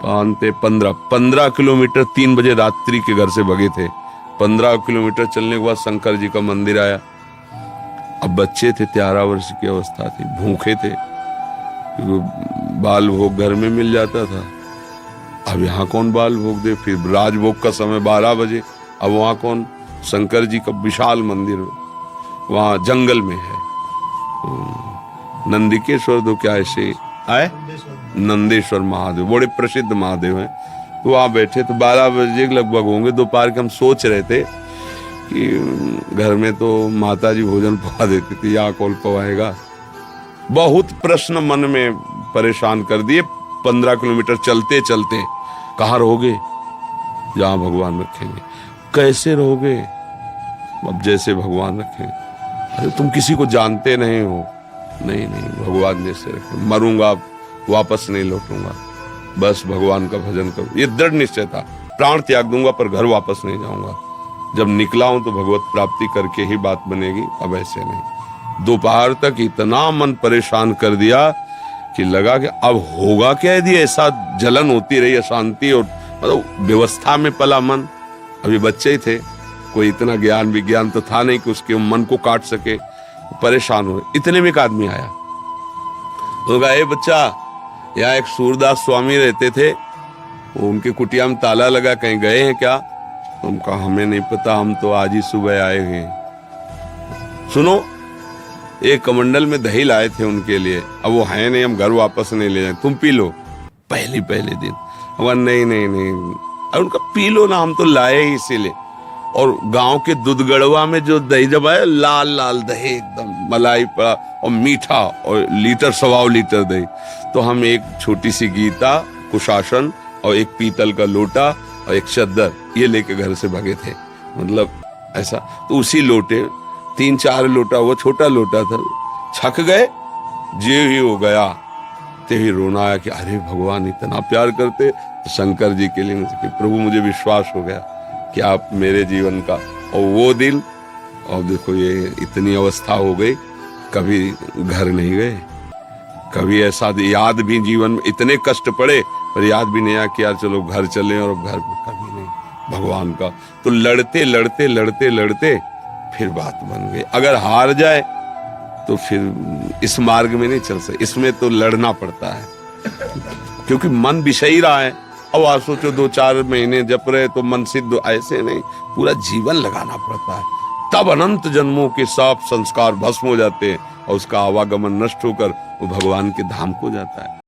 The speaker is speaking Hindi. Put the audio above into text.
पान थे 15 किलोमीटर 3 बजे रात्रि के घर से भगे थे। 15 किलोमीटर चलने के बाद शंकर जी का मंदिर आया। अब बच्चे थे, 13 वर्ष की अवस्था थी, भूखे थे, बाल भोग घर में मिल जाता था। अब यहाँ कौन बाल भोग दे, फिर राजभोग का समय 12 बजे, अब वहाँ कौन, शंकर जी का विशाल मंदिर वहाँ जंगल में है। नंदिकेश्वर तो क्या ऐसे आए, नंदेश्वर महादेव बड़े प्रसिद्ध महादेव हैं। तो वहाँ बैठे तो 12 बजे लगभग होंगे दोपहर के। हम सोच रहे थे कि घर में तो माता जी भोजन पका देती थी, यहाँ कौन पवाएगा। बहुत प्रश्न मन में परेशान कर दिए। 15 किलोमीटर चलते चलते कहाँ रहोगे, जहाँ भगवान रखेंगे। कैसे रहोगे, अब जैसे भगवान रखें। अरे तुम किसी को जानते नहीं हो। नहीं नहीं, भगवान जैसे रखें। मरूंगा वापस नहीं लौटूंगा, बस भगवान का भजन करूं, ये दृढ़ निश्चय था। प्राण त्याग दूंगा पर घर वापस नहीं जाऊंगा। जब निकला हूं तो भगवत प्राप्ति करके ही बात बनेगी, अब ऐसे नहीं। दोपहर तक इतना मन परेशान कर दिया कि लगा कि अब होगा क्या यदि ऐसा जलन होती रही, अशांति, और मतलब व्यवस्था में पला मन। अभी बच्चे ही थे, कोई इतना ज्ञान विज्ञान तो था नहीं कि उसके मन को काट सके। परेशान हुए। इतने में एक आदमी आया, कहा ए बच्चा, यहाँ एक सूरदास स्वामी रहते थे, उनकी कुटिया में ताला लगा, कहीं गए हैं क्या? उनका हमें नहीं पता, हम तो आज ही सुबह आए हैं। सुनो, एक कमंडल में दही लाए थे उनके लिए, अब वो है नहीं, हम घर वापस नहीं ले जाए, तुम पी लो। पहले दिन नहीं नहीं नहीं, उनका पी लो ना, हम तो लाए ही इसीलिए। और गांव के दूधगढ़वा में जो दही जब आया, लाल लाल दही, एकदम मलाई पड़ा और मीठा, और लीटर 1.25 लीटर दही। तो हम एक छोटी सी गीता, कुशासन और एक पीतल का लोटा और एक चद्दर ये लेके घर से भागे थे। मतलब ऐसा। तो उसी लोटे 3-4 लोटा, वो छोटा लोटा था, छक गए। जे ही हो गया ते ही रोना आया कि अरे भगवान इतना प्यार करते। तो शंकर जी के लिए कि प्रभु मुझे विश्वास हो गया कि आप मेरे जीवन का, और वो दिल, और देखो ये इतनी अवस्था हो गई, कभी घर नहीं गए, कभी ऐसा याद भी जीवन में, इतने कष्ट पड़े पर याद भी नहीं आया कि यार चलो घर चले, और घर कभी नहीं भगवान का। तो लड़ते लड़ते लड़ते लड़ते फिर बात बन गई। अगर हार जाए तो फिर इस मार्ग में नहीं चल सकते, इसमें तो लड़ना पड़ता है, क्योंकि मन विषयी रहा है। अब आप सोचो 2-4 महीने जप रहे तो मन सिद्ध, ऐसे नहीं, पूरा जीवन लगाना पड़ता है। तब अनंत जन्मों के सब संस्कार भस्म हो जाते हैं और उसका आवागमन नष्ट होकर वो भगवान के धाम को जाता है।